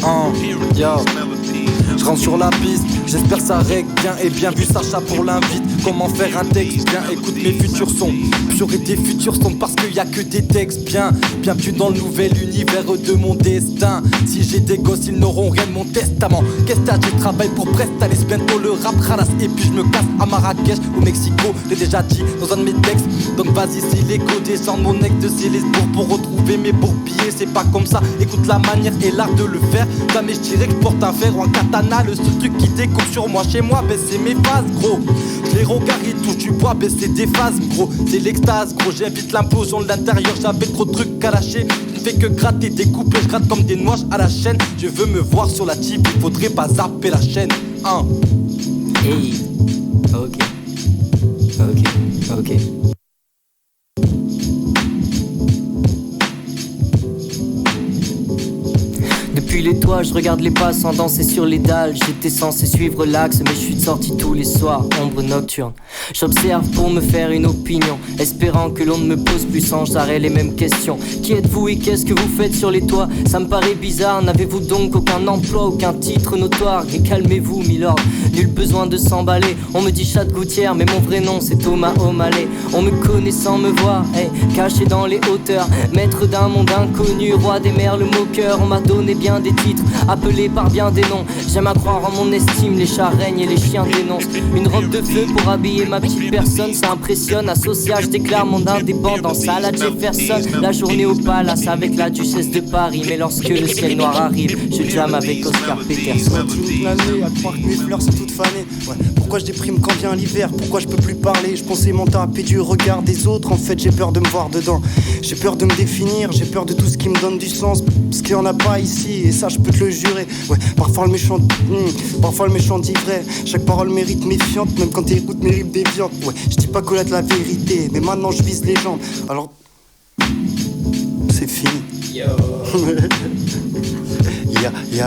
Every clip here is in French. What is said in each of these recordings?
Yo. Je rentre sur la piste, j'espère ça règle bien. Et bien vu Sacha pour l'invite. Comment faire un texte bien? Écoute mes futurs sons. J'aurai des futurs sons parce qu'il y a que des textes bien. Bienvenue dans le nouvel univers de mon destin. Si j'ai des gosses, ils n'auront rien de mon testament. Qu'est-ce que t'as? Je travaille pour Presta, laisse bientôt le rap ralasse. Et puis je me casse à Marrakech, au Mexico. J'ai déjà dit dans un de mes textes. Donc vas-y, c'est l'écho des gens de mon ex de Célesbourg pour retrouver mes bourbiers. C'est pas comme ça, écoute la manière et l'art de le faire. Jamais je dirais que je porte un fer ou un katana. Le seul truc qui découpe sur moi chez moi, ben c'est mes phases, gros. Je les regarde, ils touchent du bois, ben c'est des phases, gros. C'est l'extase, gros. J'invite l'implosion de l'intérieur, j'avais trop de trucs à lâcher. Je ne fais que gratter, découper, je gratte comme des noix à la chaîne. Je veux me voir sur la type, il faudrait pas zapper la chaîne. Hey, ok. Depuis les toits, je regarde les passants danser sur les dalles. J'étais censé suivre l'axe, mais je suis sorti tous les soirs, ombre nocturne. J'observe pour me faire une opinion, espérant que l'on ne me pose plus sans arrêt les mêmes questions. Qui êtes-vous et qu'est-ce que vous faites sur les toits? Ça me paraît bizarre, n'avez-vous donc aucun emploi, aucun titre notoire? Mais calmez-vous, milord, nul besoin de s'emballer. On me dit Chat Gouttière, mais mon vrai nom c'est Thomas O'Malley. On me connaît sans me voir, hey, caché dans les hauteurs, maître d'un monde inconnu, roi des mers, le moqueur. On m'a donné bien des titres, appelés par bien des noms. J'aime à croire en mon estime, les chats règnent et les chiens dénoncent. Une robe de feu pour habiller ma petite personne, ça impressionne. Asocial, je déclare mon indépendance à la Jefferson. La journée au palace avec la duchesse de Paris. Mais lorsque le ciel noir arrive, je jamme avec Oscar Peterson. Toute l'année à croire que mes fleurs sont toutes fanées. Pourquoi je déprime quand vient l'hiver? Pourquoi je peux plus parler? Je pensais m'en taper du regard des autres. En fait j'ai peur de me voir dedans. J'ai peur de me définir, j'ai peur de tout ce qui me donne du sens. Parce qu'il y en a pas ici, et ça je peux te le jurer. Parfois le méchant dit vrai. Chaque parole mérite méfiante, même quand t'écoutes mes rimes déviantes. Je dis pas connaître la vérité, mais maintenant je vise les jambes. Alors c'est fini. Yo. Yeah. Yo.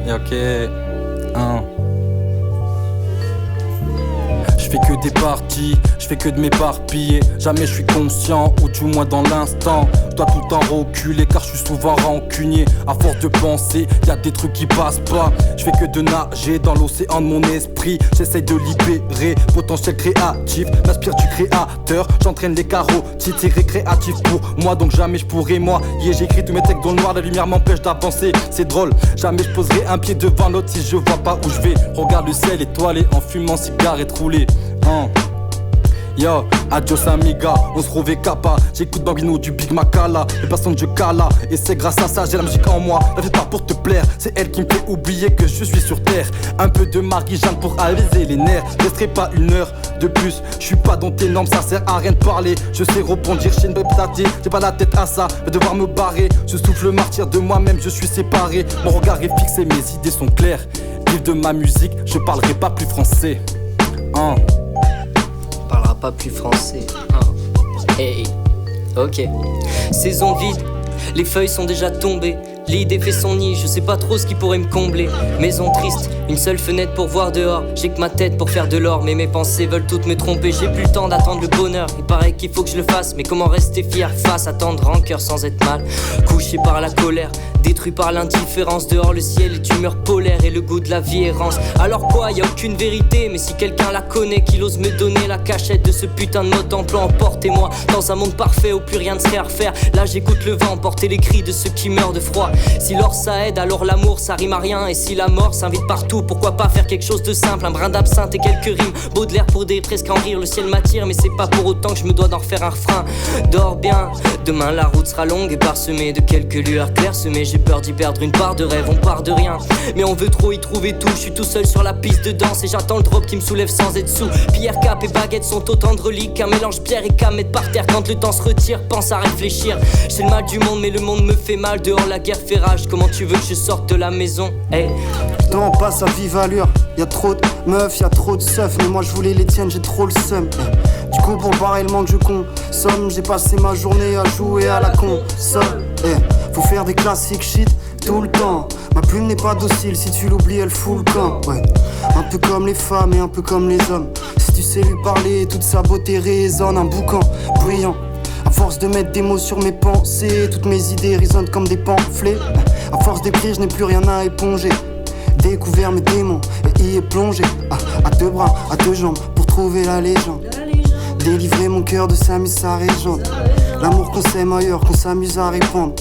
Ok. Je fais que des parties, je fais que de m'éparpiller. Jamais je suis conscient, ou du moins dans l'instant. Je dois tout le temps reculer car je suis souvent rancunier. À force de penser, y'a des trucs qui passent pas. Je fais que de nager dans l'océan de mon esprit. J'essaye de libérer, potentiel créatif. M'inspire du créateur, j'entraîne les carotides. C'est récréatif pour moi, donc jamais je pourrai moi. J'écris tous mes textes dans le noir, la lumière m'empêche d'avancer. C'est drôle, jamais je poserai un pied devant l'autre si je vois pas où je vais. Regarde le ciel étoilé en fumant cigarette roulée. Yo, adios amiga, on se revoit capa. J'écoute Bambino du Big Macala, les personnes de Kala. Et c'est grâce à ça, j'ai la musique en moi. La fais pas pour te plaire, c'est elle qui me fait oublier que je suis sur terre. Un peu de Marie-Jeanne pour aviser les nerfs. Je resterai pas une heure de plus, je suis pas dans tes normes, ça sert à rien de parler. Je sais rebondir chez une pâté, j'ai pas la tête à ça, vais devoir me barrer. Je souffle martyr de moi-même, je suis séparé. Mon regard est fixé, mes idées sont claires. Vive de ma musique, je parlerai pas plus français. Parlera pas plus français. Hey, ok. Saison vide, les feuilles sont déjà tombées. L'idée fait son nid, je sais pas trop ce qui pourrait me combler. Maison triste, une seule fenêtre pour voir dehors. J'ai que ma tête pour faire de l'or, mais mes pensées veulent toutes me tromper. J'ai plus le temps d'attendre le bonheur, il paraît qu'il faut que je le fasse. Mais comment rester fier face à tant de rancœur sans être mal? Couché par la colère, détruit par l'indifférence. Dehors le ciel est humeur polaire et le goût de la vie errance. Alors quoi, y a aucune vérité, mais si quelqu'un la connaît, qu'il ose me donner la cachette de ce putain de mode d'emploi, emportez-moi dans un monde parfait où plus rien ne serait à refaire. Là j'écoute le vent porter les cris de ceux qui meurent de froid. Si l'or ça aide, alors l'amour ça rime à rien. Et si la mort s'invite partout, pourquoi pas faire quelque chose de simple? Un brin d'absinthe et quelques rimes, Baudelaire pour des presque en rire. Le ciel m'attire, mais c'est pas pour autant que je me dois d'en refaire un refrain. Dors bien, Demain la route sera longue et parsemée de quelques lueurs clairsemées. J'ai peur d'y perdre une part de rêve, on part de rien. Mais on veut trop y trouver tout, je suis tout seul sur la piste de danse. Et j'attends le drop qui me soulève sans être sous. Pierre, cap et baguette sont autant de reliques qu'un mélange pierre et cam mettre par terre. Quand le temps se retire, pense à réfléchir. J'ai le mal du monde mais le monde me fait mal. Dehors la guerre fait rage, comment tu veux que je sorte de la maison? Hey. Le temps passe à vive allure, y'a trop de meufs, y'a trop de seufs. Mais moi je voulais les tiennes, j'ai trop le seum. Du coup pour parer le manque je consomme, j'ai passé ma journée à jouer à la console. Faut faire des classiques shit tout le temps. Ma plume n'est pas docile, si tu l'oublies elle fout le camp. Ouais. Un peu comme les femmes et un peu comme les hommes. Si tu sais lui parler, toute sa beauté résonne. Un boucan brillant. À force de mettre des mots sur mes pensées, toutes mes idées résonnent comme des pamphlets. À force d'écrire, je n'ai plus rien à éponger. Découvert mes démons et y est plongé. À deux bras, à deux jambes pour trouver la légende. Délivrer mon cœur de sa mise sa régente. L'amour qu'on sème ailleurs, qu'on s'amuse à répandre.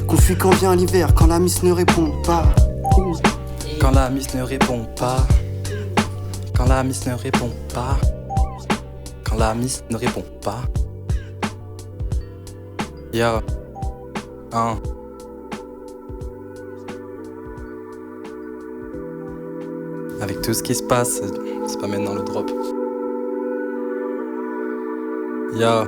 Qu'on fuit quand vient l'hiver, quand la miss ne répond pas. Quand la miss ne répond pas. Quand la miss ne répond pas. Quand la miss ne répond pas. Yo, Avec tout ce qui se passe, c'est pas maintenant le drop. Yo.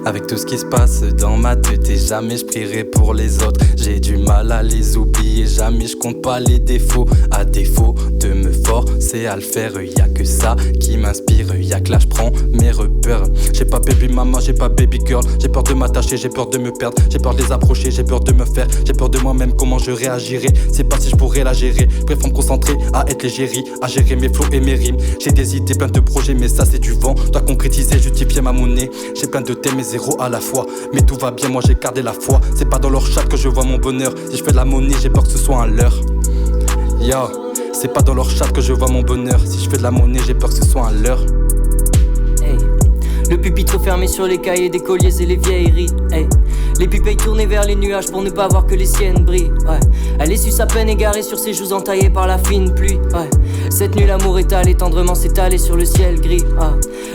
Avec tout ce qui se passe dans ma tête et jamais je prierai pour les autres. J'ai du mal à les oublier, jamais je compte pas les défauts. À défaut de me forcer à le faire, y'a que ça qui m'inspire. Y'a que là je prends mes repères. J'ai pas baby mama, j'ai pas baby girl. J'ai peur de m'attacher, j'ai peur de me perdre. J'ai peur de les approcher, j'ai peur de me faire. J'ai peur de moi-même, comment je réagirai. C'est pas si je pourrais la gérer. Préfère me concentrer à être l'égérie, à gérer mes flots et mes rimes. J'ai des idées, plein de projets, mais ça c'est du vent. Dois concrétiser, justifier ma monnaie. J'ai plein de thèmes et zéro à la fois. Mais tout va bien, moi j'ai gardé la foi. C'est pas dans leur chat que je vois mon bonheur. Si je fais de la monnaie, j'ai peur que ce soit un leurre. Yo, c'est pas dans leur chat que je vois mon bonheur. Si je fais de la monnaie, j'ai peur que ce soit un leurre. Hey. Le pupitre fermé sur les cahiers des colliers et les vieilleries. Hey. Les pupilles tournées vers les nuages pour ne pas voir que les siennes brillent. Ouais. Elle essuie sa peine égarée sur ses joues entaillées par la fine pluie. Ouais. Cette nuit l'amour étalé tendrement s'étalé sur le ciel gris. Ah.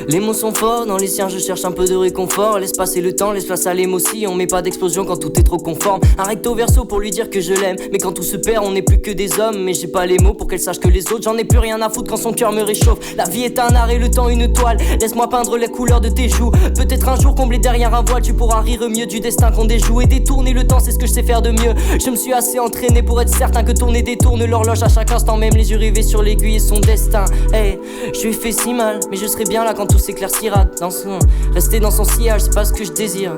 Les mots sont forts, dans les siens je cherche un peu de réconfort. Laisse passer le temps, laisse place à l'émotion. On met pas d'explosion quand tout est trop conforme. Un recto verso pour lui dire que je l'aime. Mais quand tout se perd on n'est plus que des hommes. Mais j'ai pas les mots pour qu'elle sache que les autres. J'en ai plus rien à foutre quand son cœur me réchauffe. La vie est un art et le temps une toile. Laisse-moi peindre les couleurs de tes joues. Peut-être un jour comblé derrière un voile tu pourras rire mieux du destin qu'on déjoue. Et détourner le temps c'est ce que je sais faire de mieux. Je me suis assez entraîné pour être certain que tourner détourne l'horloge à chaque instant. Même les yeux rivés sur l'aiguille et son destin. Hey, je lui ai fait si mal, mais je serai bien là quand tout s'éclaircira. Rester dans son sillage, c'est pas ce que je désire.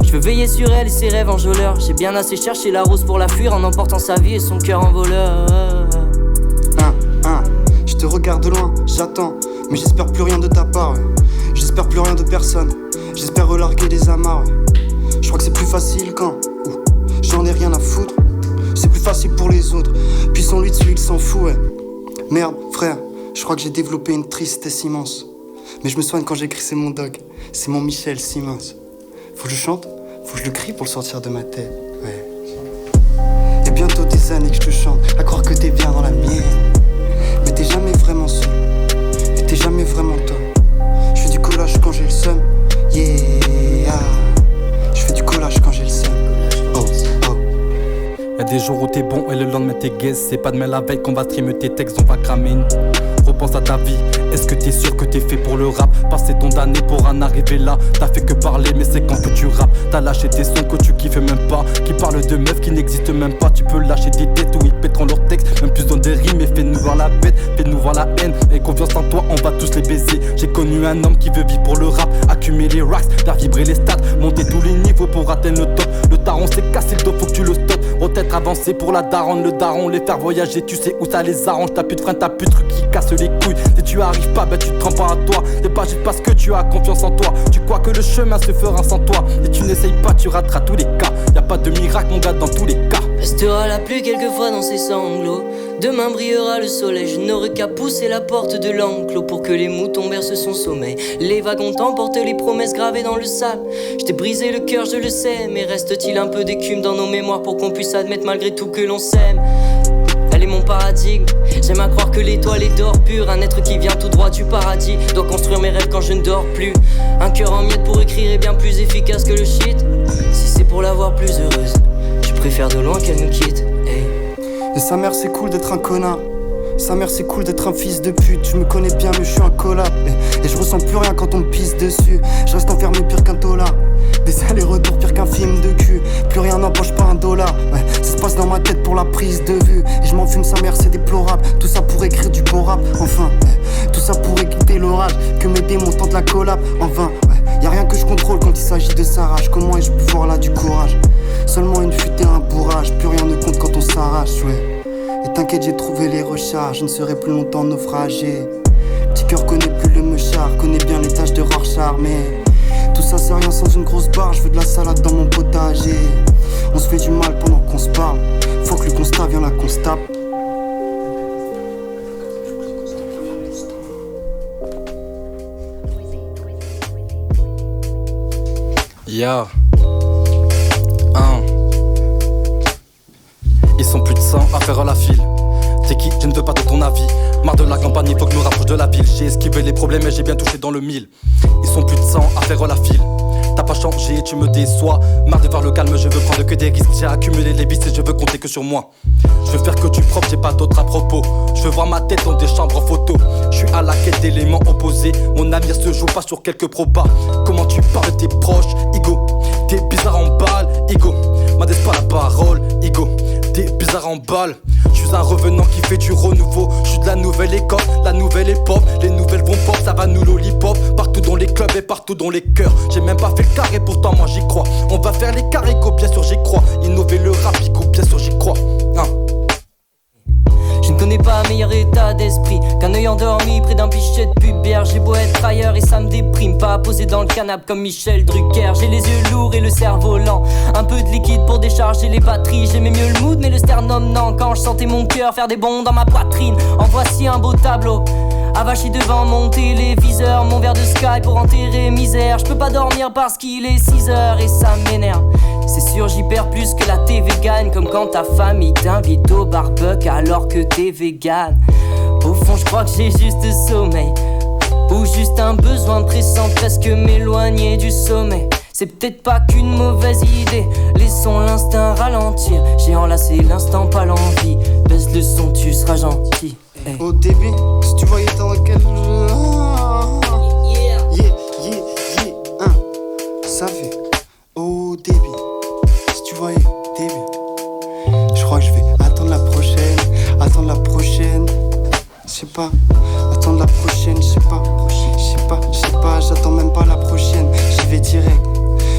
Je veux veiller sur elle et ses rêves enjôleurs. J'ai bien assez cherché la rose pour la fuir en emportant sa vie et son cœur en voleur. Je te regarde de loin, j'attends, mais j'espère plus rien de ta part. J'espère plus rien de personne, j'espère relarguer les amarres. Je crois que c'est plus facile quand j'en ai rien à foutre. C'est plus facile pour les autres, puis sans lui dessus il s'en fout. Ouais. Merde frère, je crois que j'ai développé une tristesse immense. Mais je me soigne quand j'écris, c'est mon dog, c'est mon Michel Simmons. Faut que je chante, faut que je le crie pour le sortir de ma tête. Ouais. Et bientôt des années que je te chante, à croire que t'es bien dans la mienne. Mais t'es jamais vraiment seul, et t'es jamais vraiment toi. Je fais du collage quand j'ai le seum, yeah. Je fais du collage quand j'ai le seum. Oh, oh. Y'a des jours où t'es bon et le lendemain t'es gaze. C'est pas demain la veille qu'on va streamer tes textes, on va cramer une. Repense à ta vie, est-ce que t'es sûr que t'es fait pour le rap? Passer ton damné pour en arriver là. T'as fait que parler mais c'est quand que tu rappes. T'as lâché des sons que tu kiffes même pas, qui parlent de meufs qui n'existent même pas. Tu peux lâcher des têtes où ils pèteront leurs textes. Même plus dans des rimes et fais-nous voir la bête, fais-nous voir la haine. Et confiance en toi, on va tous les baiser. J'ai connu un homme qui veut vivre pour le rap, accumuler les racks, faire vibrer les stats, monter tous les niveaux pour atteindre le top. Le taron s'est cassé le dos, faut que tu le stoppes. Peut-être avancer pour la daronne, le daron, les faire voyager, tu sais où ça les arrange. T'as plus de frein, t'as plus de trucs qui cassent les couilles. Si tu arrives pas, ben tu te trempes pas à toi. C'est pas juste parce que tu as confiance en toi. Tu crois que le chemin se fera sans toi. Et tu n'essayes pas, tu rateras tous les cas. Y'a pas de miracle mon gars dans tous les cas. Restera la pluie quelquefois dans ses sanglots. Demain brillera le soleil. Je n'aurai qu'à pousser la porte de l'enclos pour que les moutons bercent son sommeil. Les wagons t'emportent les promesses gravées dans le sable. Je t'ai brisé le cœur, je le sais. Mais reste-t-il un peu d'écume dans nos mémoires pour qu'on puisse admettre malgré tout que l'on s'aime? Elle est mon paradigme. J'aime à croire que l'étoile est d'or pur. Un être qui vient tout droit du paradis doit construire mes rêves quand je ne dors plus. Un cœur en miettes pour écrire est bien plus efficace que le shit. voir plus heureuse. Je préfère de loin qu'elle me quitte. Hey. Et sa mère c'est cool d'être un connard. Sa mère c'est cool d'être un fils de pute. Je me connais bien mais je suis un collab. Et je ressens plus rien quand on me pisse dessus. Je reste enfermé pire qu'un dollar. Des allers-retours pire qu'un film de cul. Plus rien n'empoche pas un dollar. Ouais, ça se passe dans ma tête pour la prise de vue. Et je m'en fume, sa mère c'est déplorable. Tout ça pour écrire du beau rap. Enfin, tout ça pour quitter l'orage. Que mes démons tentent la collab. En vain, ouais. Y'a rien que je contrôle quand il s'agit de sa rage. Comment ai-je pu voir là du courage? Seulement une fuite et un bourrage. Plus rien ne compte quand on s'arrache, ouais. Et t'inquiète, j'ai trouvé les recharges. Je ne serai plus longtemps naufragé. Petit cœur connaît plus le meuchard. Connaît bien les tâches de Rorschach. Mais tout ça c'est rien sans une grosse barre. Je veux de la salade dans mon potager. On se fait du mal pendant qu'on se parle. Faut que le constat vienne la constate. Yeah. Ils sont plus de 100 à faire la file. T'es qui? Je ne veux pas de ton avis. Marre de la campagne, il faut que je me rapproche de la ville. J'ai esquivé les problèmes et j'ai bien touché dans le mille. Ils sont plus de 100 à faire la file. T'as pas changé, tu me déçois. Marre de voir le calme, je veux prendre que des risques. J'ai accumulé les vices et je veux compter que sur moi. Je veux faire que du propre, j'ai pas d'autre à propos. Je veux voir ma tête dans des chambres photo. Je suis à la quête d'éléments opposés. Mon avenir se joue pas sur quelques probas. Comment tu parles de tes proches, Igo? T'es bizarre en balle, Igo. M'adresse pas la parole, Igo. T'es bizarre en balle. Je suis un revenant qui fait du renouveau. Je suis de la nouvelle école, la nouvelle époque. Les nouvelles vont pop, ça va nous lollipop. Partout dans les clubs et partout dans les cœurs. J'ai même pas fait le carré, pourtant moi j'y crois. On va faire les carrés, bien sûr j'y crois. Innover le rap, bien sûr j'y crois. Je ne connais pas un meilleur état d'esprit qu'un œil endormi près d'un pichet de pubère. J'ai beau être ailleurs et ça me déprime. Pas posé dans le canapé comme Michel Drucker. J'ai les yeux lourds et le cerveau lent. Un peu de liquide pour décharger les batteries. J'aimais mieux le mood mais le sternum non. Quand je sentais mon cœur faire des bonds dans ma poitrine. En voici un beau tableau avachi devant mon téléviseur. Mon verre de Sky pour enterrer misère. Je peux pas dormir parce qu'il est 6h et ça m'énerve. C'est sûr j'y perds plus que la TV gagne. Comme quand ta famille t'invite au barbecue alors que t'es vegan. Au fond je crois que j'ai juste sommeil. Ou juste un besoin pressant presque m'éloigner du sommet. C'est peut-être pas qu'une mauvaise idée. Laissons l'instinct ralentir. J'ai enlacé l'instant pas l'envie. Baisse le son tu seras gentil. Hey. Au début, si tu voyais dans quel ça fait au début. Si tu voyais début. Je crois que je vais attendre la prochaine. Attendre la prochaine. Je sais pas. Attendre la prochaine. Je sais pas. J'attends même pas la prochaine. J'y vais direct.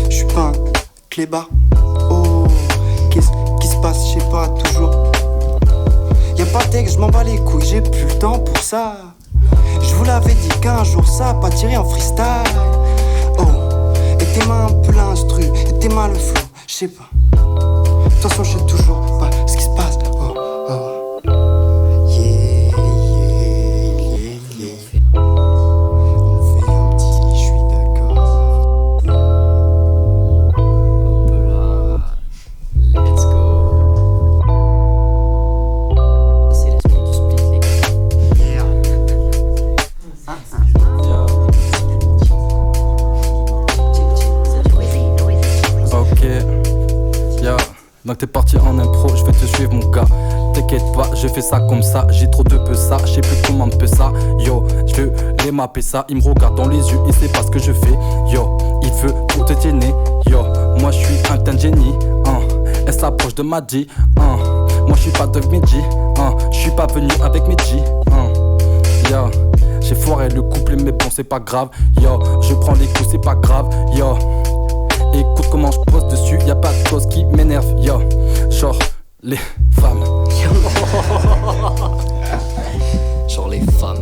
Je suis pas un clébard. Oh, qu'est-ce qui se passe? Je sais pas toujours. Y'a pas de texte, je m'en bats les couilles, j'ai plus le temps pour ça. Je vous l'avais dit qu'un jour ça a pas tiré en freestyle. Oh, et tes mains un peu l'instru, et tes mains le flow, je sais pas. De toute façon je sais toujours pas ce qui se passe. Oh, oh. Yeah. On fait un petit, je suis d'accord. Hop là, let's go. Donc t'es parti en impro, je vais te suivre mon gars. T'inquiète pas, je fais ça comme ça. J'ai trop de peu ça, je sais plus comment on peut ça. Yo, je veux les mapper ça. Il me regarde dans les yeux, il sait pas ce que je fais. Yo, il veut tout te tienner. Yo, moi je suis un teint de génie. Elle s'approche de ma G. Moi je suis pas Doug Medji. Je suis pas venu avec Medji. Yo, j'ai foiré le couple mais bon c'est pas grave. Yo, je prends les coups c'est pas grave. Yo, écoute comment je pose dessus, y'a pas de chose qui m'énerve, yo. Genre les femmes. Genre les femmes.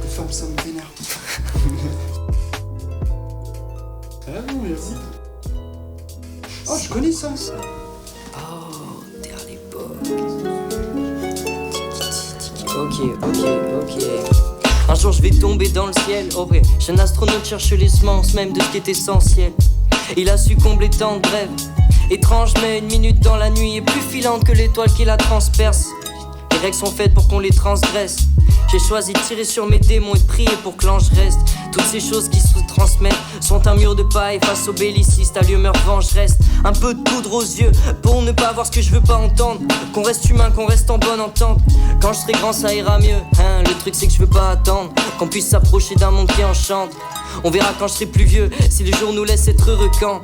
Les femmes ça me vénère. Ah non, merci. Oh, je connais ça. Oh, t'es à l'époque. Ok. Un jour je vais tomber dans le ciel, oh vrai. Jeune astronaute cherche les semences même de ce qui est essentiel. Il a su combler tant de rêves. Étrange mais une minute dans la nuit est plus filante que l'étoile qui la transperce. Les règles sont faites pour qu'on les transgresse. J'ai choisi de tirer sur mes démons et de prier pour que l'ange reste. Toutes ces choses qui se transmettre sont un mur de paille face aux bellicistes. À lieu meurt vengeresse, un peu de poudre aux yeux pour ne pas voir ce que je veux pas entendre. Qu'on reste humain, qu'on reste en bonne entente. Quand je serai grand ça ira mieux, hein. Le truc c'est que je veux pas attendre qu'on puisse s'approcher d'un monde qui enchante. On verra quand je serai plus vieux, si le jour nous laisse être heureux quand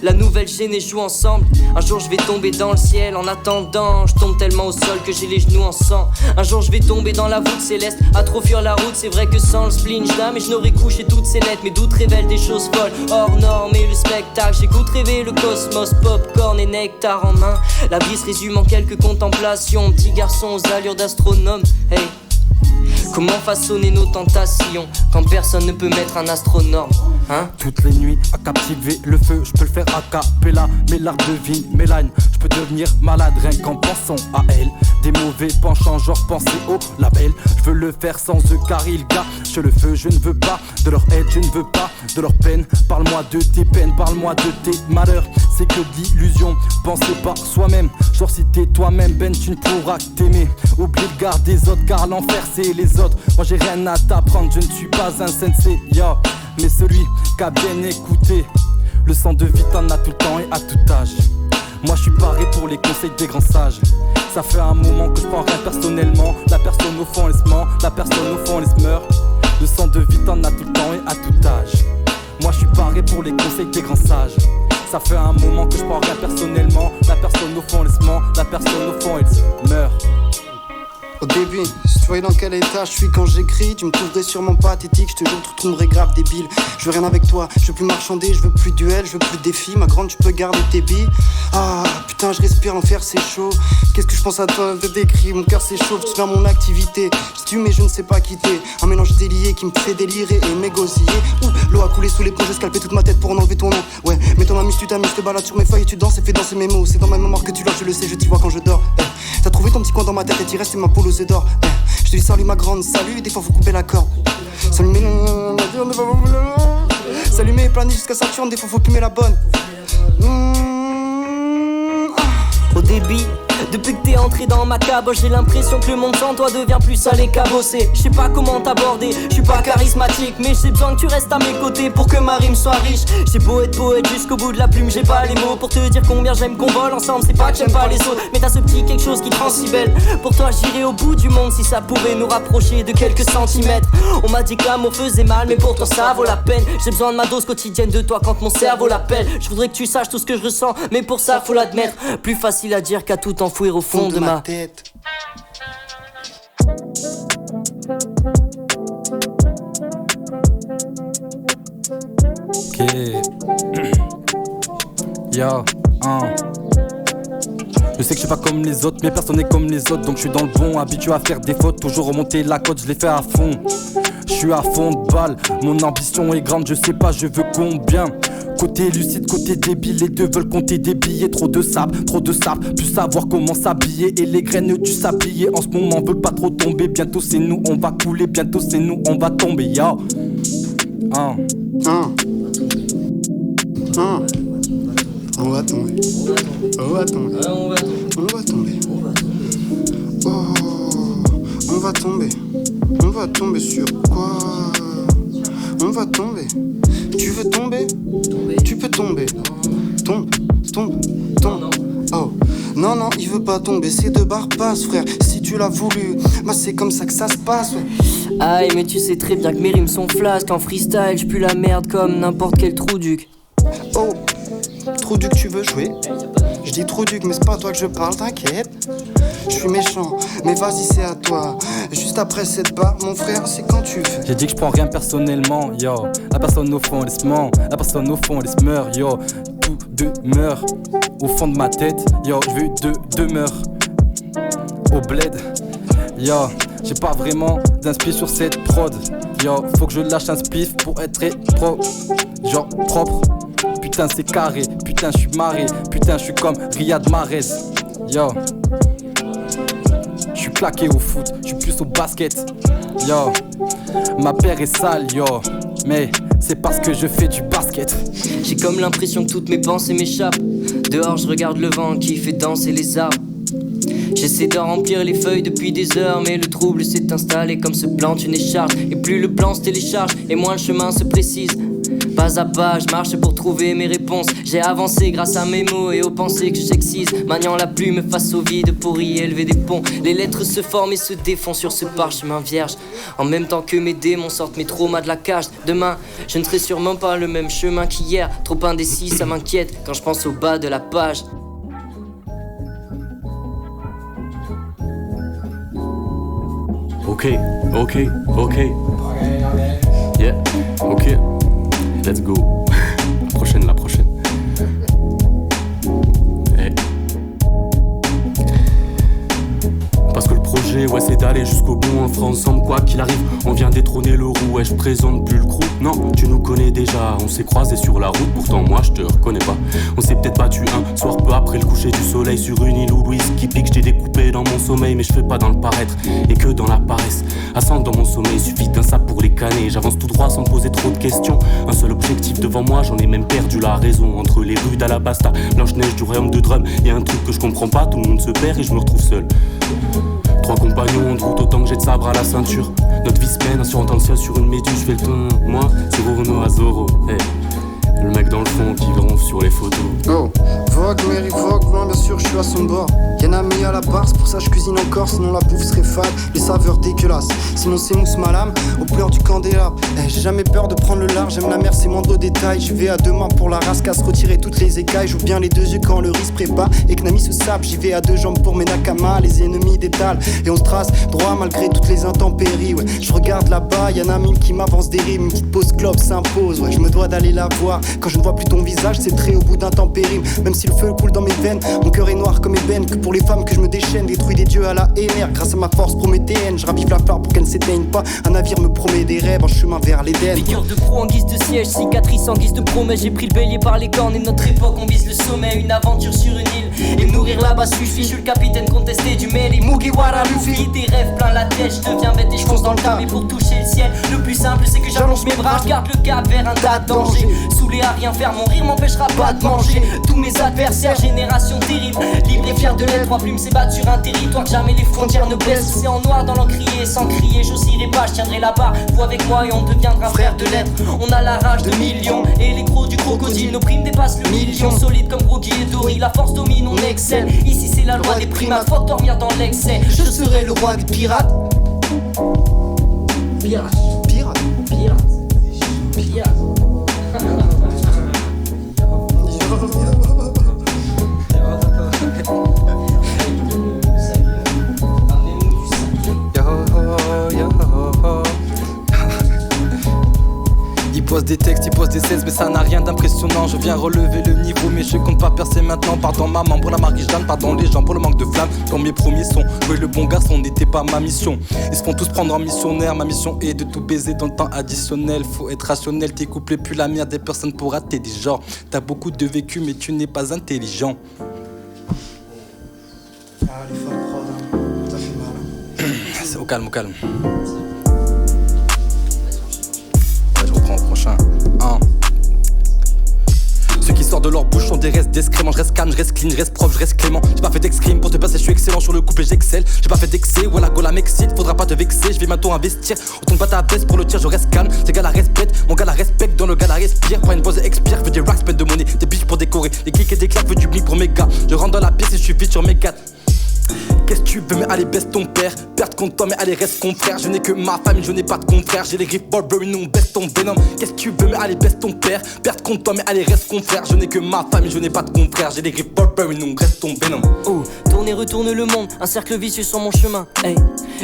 la nouvelle gênée joue ensemble. Un jour je vais tomber dans le ciel, en attendant je tombe tellement au sol que j'ai les genoux en sang. Un jour je vais tomber dans la voûte céleste, à trop fuir la route. C'est vrai que sans le spleen j'dame et je n'aurais couché toutes ces lettres. Mes doutes révèlent des choses folles, hors normes et le spectacle. J'écoute rêver le cosmos, popcorn et nectar en main. La vie se résume en quelques contemplations. Petit garçon aux allures d'astronome, hey. Comment façonner nos tentations quand personne ne peut mettre un astronome, hein? Toutes les nuits à captiver le feu, je peux le faire a cappella. Mes larmes devinent mes lines, je peux devenir malade rien qu'en pensant à elle. Des mauvais penchants genre penser au label. Je veux le faire sans eux car ils gâchent le feu. Je ne veux pas de leur aide, je ne veux pas de leur peine. Parle-moi de tes peines, parle-moi de tes malheurs. C'est que d'illusions, penser par soi-même. Genre si t'es toi-même, ben tu ne pourras que t'aimer. Oublie le garde des autres car l'enfer c'est les autres. Moi j'ai rien à t'apprendre, je ne suis pas un sensei, yo. Mais celui qui a bien écouté. Le sang de vie t'en a tout le temps et à tout âge. Moi je suis paré pour les conseils des grands sages. Ça fait un moment que je prends rien personnellement. La personne au fond elle se ment, la personne au fond elle se meurt. Le sang de vie t'en a tout le temps et à tout âge. Moi je suis paré pour les conseils des grands sages. Ça fait un moment que je prends rien personnellement. La personne au fond elle se ment, la personne au fond elle se meurt. Au début, si tu voyais dans quel état je suis quand j'écris, tu me trouverais sûrement pathétique, je te jure, tu te trouverais grave débile. Je veux rien avec toi, je veux plus marchander, je veux plus duel, je veux plus défi. Ma grande, tu peux garder tes billes. Ah putain, je respire, l'enfer c'est chaud. Qu'est-ce que je pense à toi, je te décris, mon cœur s'échauffe, tu viens mon activité. Je tue mais je ne sais pas quitter. Un mélange délié qui me fait délirer et m'égosiller. L'eau a coulé sous les ponts, j'ai scalpé toute ma tête pour en enlever ton nom. Ouais, mais ton ami, tu t'amuses, te balades sur mes feuilles et tu danses et fais danser mes mots. C'est dans ma mémoire que tu l'as, je le sais, je t'y vois quand je dors. T'as trouvé ton petit coin dans ma tête et t'y restes, c'est ma poule aux œufs d'or. Je te dis salut ma grande, salut, des fois faut couper la corde. Salut mes... Salut mes planètes jusqu'à Saturne, des fois faut plumer la bonne. Au débit, depuis que t'es entré dans ma caboche, j'ai l'impression que le monde sans toi devient plus sale et cabossé. Je sais pas comment t'aborder, je suis pas charismatique, mais j'ai besoin que tu restes à mes côtés pour que ma rime soit riche. J'ai beau être poète jusqu'au bout de la plume, j'ai pas les mots pour te dire combien j'aime qu'on vole ensemble. C'est pas que j'aime pas les autres, mais t'as ce petit quelque chose qui te rend si belle. Pour toi j'irai au bout du monde si ça pouvait nous rapprocher de quelques centimètres. On m'a dit que l'amour faisait mal, mais pourtant ça vaut la peine. J'ai besoin de ma dose quotidienne de toi quand mon cerveau l'appelle. Je voudrais que tu saches tout ce que je ressens, mais pour ça faut l'admettre. Plus facile à dire qu'à tout enfouir au fond de ma tête. Ok. Yo, Je sais que je suis pas comme les autres, mais personne n'est comme les autres. Donc je suis dans le bon, habitué à faire des fautes. Toujours remonter la côte, je l'ai fait à fond. Je suis à fond de balle, mon ambition est grande, je sais pas, je veux combien. Côté lucide, côté débile, les deux veulent compter des billets. Trop de sable, plus savoir comment s'habiller. Et les graines du sablier en ce moment veulent pas trop tomber. Bientôt c'est nous, on va couler, bientôt c'est nous, on va tomber, yo. On va tomber. On va tomber. On va tomber. Oh, on va tomber. On va tomber sur quoi? On va tomber. Tu veux tomber? Tu peux tomber. Tombe. Oh. Non, il veut pas tomber, ces deux barres passent, frère. Si tu l'as voulu, bah c'est comme ça que ça se passe, ouais. Aïe, mais tu sais très bien que mes rimes sont flasques. En freestyle, j'pue la merde comme n'importe quel trou-duc. Oh, trou-duc, tu veux jouer? Je dis trou-duc, mais c'est pas à toi que je parle, t'inquiète. Je suis méchant, mais vas-y, c'est à toi. Juste après cette barre, mon frère, c'est quand tu veux. J'ai dit que je prends rien personnellement, yo. La personne au fond, elle se ment. La personne au fond, elle se meurt, yo. Tout demeure au fond de ma tête, yo. Je veux deux demeures au bled, yo. J'ai pas vraiment d'inspi sur cette prod, yo. Faut que je lâche un spliff pour être très genre propre. Putain c'est carré, putain je suis marré, putain je suis comme Riyad Mahrez, yo. Je suis claqué au foot, je suis plus au basket, yo. Ma paire est sale, yo, mais c'est parce que je fais du basket. J'ai comme l'impression que toutes mes pensées m'échappent. Dehors je regarde le vent qui fait danser les arbres. J'essaie de remplir les feuilles depuis des heures, mais le trouble s'est installé comme se plante une écharpe. Et plus le plan se télécharge, et moins le chemin se précise. Pas à pas, je marche pour trouver mes réponses. J'ai avancé grâce à mes mots et aux pensées que j'excise. Maniant la plume face au vide pour y élever des ponts. Les lettres se forment et se défont sur ce parchemin vierge. En même temps que mes démons sortent mes traumas de la cage. Demain, je ne serai sûrement pas le même chemin qu'hier. Trop indécis, ça m'inquiète quand je pense au bas de la page. Ok. Yeah, ok. Let's go. La prochaine. Hey. Parce que le projet, ouais, c'est d'aller jusqu'au bout. On fera ensemble quoi qu'il arrive. On vient détrôner le roux, ouais, je présente plus le crew. Non, tu nous connais déjà. On s'est croisés sur la route, pourtant moi je te reconnais pas. On s'est peut-être battu un soir peu après le coucher du soleil sur une île où Louise qui pique. J'ai découpé dans mon sommeil, mais je fais pas dans le paraître et que dans la paresse. À 100 dans mon sommeil, suffit d'un sap pour les canner. J'avance tout droit sans poser trop de questions. Un seul objectif devant moi, j'en ai même perdu la raison. Entre les rues d'Alabasta, Blanche-Neige du royaume de Drum. Y'a un truc que je comprends pas, tout le monde se perd et je me retrouve seul. 3 compagnons de route, autant que j'ai de sabre à la ceinture. Notre vie se mène, un surentend le ciel sur une méduse. Je fais le ton, moi, c'est Renault à Zoro. Hey. Le mec dans le fond qui gronfle sur les photos. Oh, Vogue, Mary Vogue, loin bien sûr, je suis à son bord. Y'en a mis à la barre, c'est pour ça je cuisine encore, sinon la bouffe serait fade, les saveurs dégueulasses. Sinon c'est mousse ma lame, aux pleurs du candélabre. J'ai jamais peur de prendre le large, j'aime la mer, c'est moindre détail. Je vais à 2 mains pour la rascasse, retirer toutes les écailles. J'ouvre bien les 2 yeux quand le riz se prépare et que Nami se sape. J'y vais à 2 jambes pour mes nakamas, les ennemis d'étalent. Et on se trace droit malgré toutes les intempéries, ouais. Je regarde là-bas, y'en a 1000 qui m'avancent des rimes. Une petite pause clope s'impose, ouais. Je me dois d'aller la voir. Quand je ne vois plus ton visage, c'est très au bout d'un temps périme. Même si le feu coule dans mes veines, mon cœur est noir comme ébène. Que pour les femmes que je me déchaîne, détruis des dieux à la haine. Grâce à ma force prométhéenne, je ravive la flamme pour qu'elle ne s'éteigne pas. Un navire me promet des rêves, un chemin vers l'Éden. Figure de pro en guise de siège, cicatrice en guise de promesse. J'ai pris le bélier par les cornes et notre époque on vise le sommet. Une aventure sur une île, et nourrir là-bas suffit. Je suis le capitaine contesté du mail et Mugiwara Luffy. Des rêves plein la tête, je deviens bête et je fonce dans le tas. Mais pour toucher le ciel, le plus simple c'est que j'allonge mes bras. Je garde le cap vers un tas de danger. Saoulé à rien faire, mon rire m'empêchera pas de manger. Tous mes adversaires, génération terrible, libre et fier de l'être. 3 plumes s'ébattent sur un territoire que jamais les frontières ne blessent. C'est en noir dans l'encrier, sans crier, j'oscillerai pas, je tiendrai la barre. Vous avec moi et on deviendra frère de l'être. On a la rage de millions et les crocs du crocodile. Nos primes dépassent le million, solide comme Rocky et Dory. La force domine, on excelle. Ici c'est la loi des primates, faut dormir dans l'excès. Je serai le roi des pirates. Pirate, pirate, pirate, pirate. Il pose des textes, il pose des 16, mais ça n'a rien d'impressionnant. Je viens relever le niveau, mais je compte pas percer maintenant. Pardon maman pour la marquise-jeanne, pardon les gens pour le manque de flamme. Comme mes premiers sons, jouer le bon garçon n'était pas ma mission. Ils se font tous prendre en missionnaire, ma mission est de tout baiser dans le temps additionnel. Faut être rationnel, tes couples plus la merde des personnes pour rater des genres. T'as beaucoup de vécu, mais tu n'es pas intelligent. Ah, les folles prod, hein. Ça fait mal, hein. C'est au calme, au calme. Je reprends au prochain. Ceux qui sortent de leur bouche sont des restes d'excréments. Je reste calme, je reste clean, je reste propre, je reste clément. J'ai pas fait d'excrime pour te passer, je suis excellent sur le couple et j'excelle. J'ai pas fait d'excès, voilà go la m'excite, faudra pas te vexer. Je vais bientôt investir, autant pas ta baisse pour le tir, je reste calme. Ces gars la respectent, mon gars la respecte, dans le gars la respire. Prends une pause et expire, veux des racks, peine de monnaie, des biches pour décorer. Des clics et des claques, veux du blic pour mes gars. Je rentre dans la pièce et je suis vite sur mes gars. Qu'est-ce que tu veux, mais allez baisse ton père. Perdre contre toi, mais allez reste confrère. Je n'ai que ma famille, je n'ai pas de confrère. J'ai les griffes Burberry, nous on baisse ton venom. Qu'est-ce que tu veux, mais allez baisse ton père. Perdre contre toi, mais allez reste confrère. Je n'ai que ma famille, je n'ai pas de confrère. J'ai les griffes Burberry, nous on reste ton venom. Oh, tourne et retourne le monde, un cercle vicieux sur mon chemin. Hey.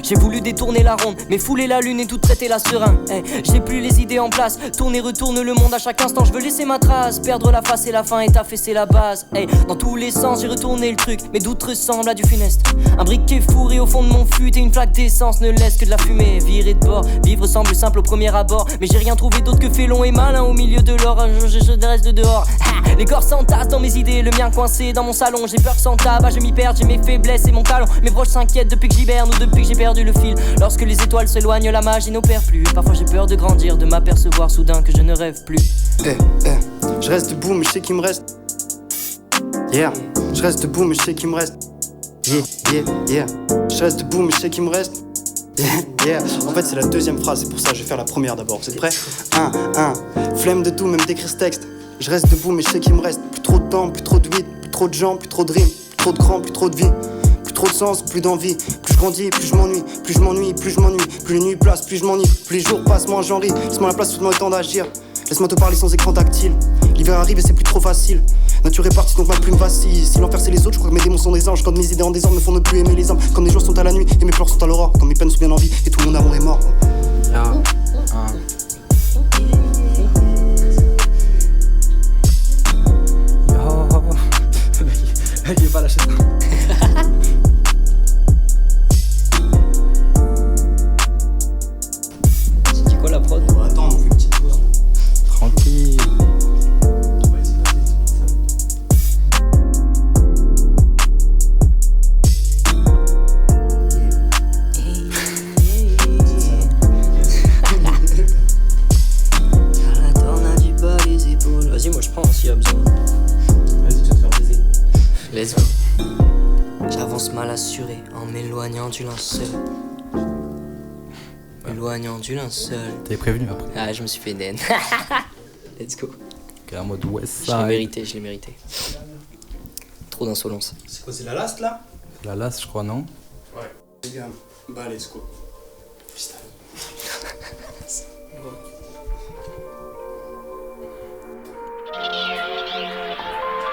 J'ai voulu détourner la ronde, mais fouler la lune et tout traiter la seringue. Hey. J'ai plus les idées en place, tourne et retourne le monde à chaque instant. Je veux laisser ma trace, perdre la face et la fin et t'affaisser la base. Hey. Dans tous les sens, j'ai retourné le truc, mes doutes ressemblent à du funeste. Un briquet fourré au fond de mon fut et une flaque d'essence ne laisse que de la fumée. Virer de bord, vivre semble simple au premier abord, mais j'ai rien trouvé d'autre que félon et malin au milieu de l'or. Je reste de dehors. Ha, les corps s'entassent dans mes idées, le mien coincé dans mon salon. J'ai peur que sans tabac je m'y perde, j'ai mes faiblesses et mon talon. Mes proches s'inquiètent depuis que j'hiberne ou depuis que j'ai perdu le fil. Lorsque les étoiles s'éloignent, la magie n'opère plus. Parfois j'ai peur de grandir, de m'apercevoir soudain que je ne rêve plus. Je reste debout mais je sais qu'il me reste. Yeah, je reste debout mais je sais qu'il me reste. Yeah, yeah, yeah. Je reste debout mais je sais qu'il me reste. Yeah, en fait c'est la deuxième phrase, c'est pour ça que je vais faire la première d'abord. Vous êtes prêts? Flemme de tout, même d'écrire ce texte. Je reste debout mais je sais qu'il me reste plus trop de temps, plus trop de vide, plus trop de gens, plus trop de rimes, plus trop de cran, plus trop de vie, plus trop de sens, plus d'envie. Plus je grandis, plus je m'ennuie, plus je m'ennuie, plus je m'ennuie. Plus les nuits passent, plus je m'ennuie, plus les jours passent, moins j'en ris. Laisse-moi la place, souffle-moi le temps d'agir. Laisse-moi te parler sans écran tactile. L'hiver arrive et c'est plus trop facile. Nature est partie donc ma plume vacille. Si l'enfer c'est les autres, je crois que mes démons sont des anges. Quand mes idées en désordre me font ne plus aimer les hommes. Comme mes jours sont à la nuit et mes pleurs sont à l'aurore. Quand mes peines sont bien en vie et tout mon amour est mort. Il est pas lâché. C'est quoi la prod? Attends, on fait une petite pause. Tranquille. Vas-y, moi je prends s'il y a besoin. Vas-y, tu vas te faire baiser. Let's go. J'avance mal assuré en m'éloignant du linceul. M'éloignant du linceul. T'avais prévenu après. Ah, je me suis fait naine. Let's go. Ok, en mode West Je l'ai Side. mérité, je l'ai mérité. Trop d'insolence. C'est quoi, c'est la last là? La lasse, je crois, non? Ouais. Les gars, bah let's go. Putain.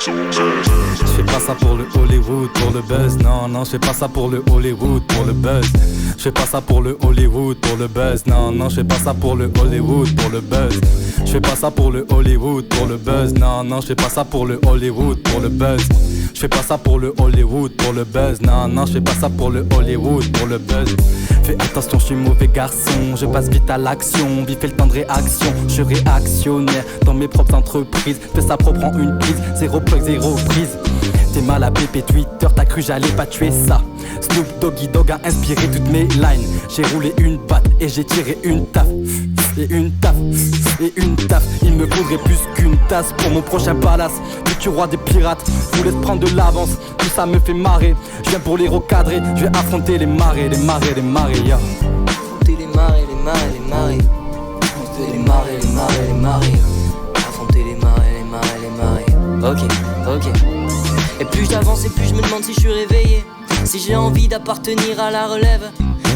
Je fais pas ça pour le Hollywood, pour le buzz. Non, non, je fais pas ça pour le Hollywood, pour le buzz. Je fais pas ça pour le Hollywood, pour le buzz. Non, non, je fais pas ça pour le Hollywood, pour le buzz. Je fais pas ça pour le Hollywood, pour le buzz. Non, non, je fais pas ça pour le Hollywood, pour le buzz. Je fais pas ça pour le Hollywood, pour le buzz. Non, non, je fais pas ça pour le Hollywood, pour le buzz. Fais attention, je suis mauvais garçon. Je passe vite à l'action, vite fait le temps de réaction. Je suis réactionnaire dans mes propres entreprises. Fais ça propre en une prise, zéro plug, zéro prise. T'es mal à pépé Twitter, t'as cru j'allais pas tuer ça. Snoop Doggy Dogg a inspiré toutes mes lines. J'ai roulé une batte et j'ai tiré une taf. Et une taf, et une taf. Il me faudrait plus qu'une tasse pour mon prochain palace. Futur roi des pirates, je vous laisse prendre de l'avance. Tout ça me fait marrer, je viens pour les recadrer. Je vais affronter les marées, les marées, les marées, yeah. Affronter les marées, les marées, les marées. Affronter les marées, les marées, les marées. Affronter les marées, les marées, les marées. Ok. Et plus j'avance et plus je me demande si je suis réveillé. Si j'ai envie d'appartenir à la relève.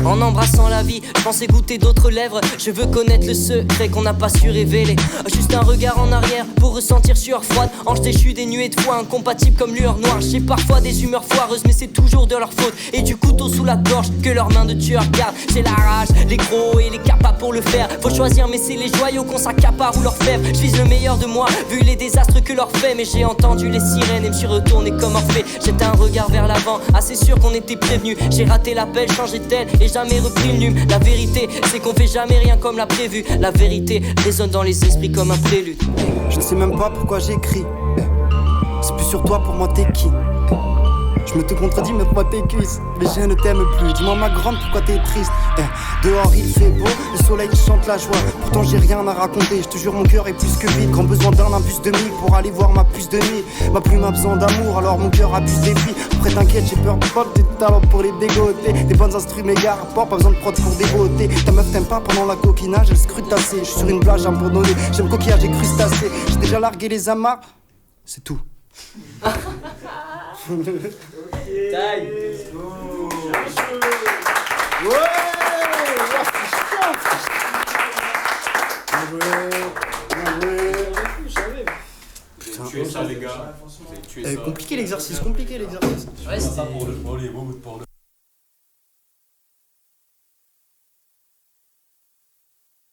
En embrassant la vie, je pensais goûter d'autres lèvres. Je veux connaître le secret qu'on n'a pas su révéler. Juste un regard en arrière pour ressentir sueur froide. Ange déchu des nuées de foi, incompatibles comme lueur noire. J'ai parfois des humeurs foireuses mais c'est toujours de leur faute. Et du couteau sous la gorge que leurs mains de tueur gardent. J'ai la rage, les gros et les capables pour le faire. Faut choisir mais c'est les joyaux qu'on s'accapare ou leur fèvre. Je vise le meilleur de moi vu les désastres que leur fait. Mais j'ai entendu les sirènes et me suis retourné comme Orphée. Jette un regard vers l'avant, assez sûr qu'on était prévenu. J'ai raté l'appel, changé de tel et jamais repris le num. La vérité c'est qu'on fait jamais rien comme l'a prévu. La vérité résonne dans les esprits comme un prélude. Je ne sais même pas pourquoi j'écris. C'est plus sur toi, pour moi t'es qui? Je me te contredis mais pourquoi t'es cuisses? Mais je ne t'aime plus, dis-moi ma grande pourquoi t'es triste. Dehors il fait beau, le soleil chante la joie. Pourtant j'ai rien à raconter, je te jure mon cœur est plus que vide. Grand besoin d'un imbus de mille pour aller voir ma puce de nuit. Ma plume a besoin d'amour alors mon cœur abuse des filles. Après t'inquiète j'ai peur de pop, des talents pour les dégoter. Des bonnes instrus méga rapports, pas besoin de prod pour dégoter. Ta meuf t'aime pas pendant la coquinage, elle scrutassée. Je suis sur une plage abandonnée, j'aime coquillage et crustacés. J'ai déjà largué les amarres, c'est tout. Taille. Compliqué l'exercice, compliqué l'exercice. Ouais, Ça pour le Hollywood, pour le